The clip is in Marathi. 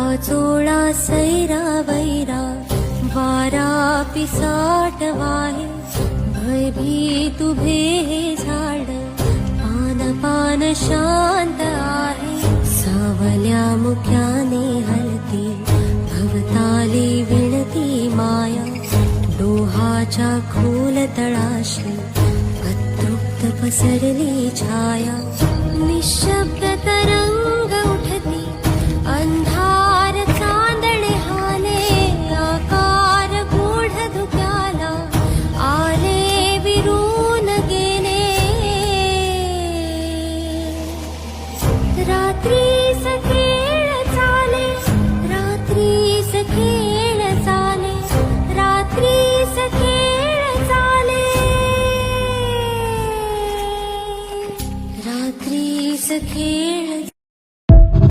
वाचोळा सैरा वैरा वारा पिसाट वाहे, भयभीत उभे हे झाड पान पान शांत आहे. सावल्या मुक्याने हलती भवताली विणती माया, डोहाच्या खोल तळाशी अतृप्त पसरली छाया. निशब्द तरंग उठती अंधार चांदणे हाले, आकार गूढ धुक्याला आले विरून गेले. रात्रीस खेळ चाले, रात्रीस खेळ चाले, रात्रीस खेळ चाले, रात्रीस खेळ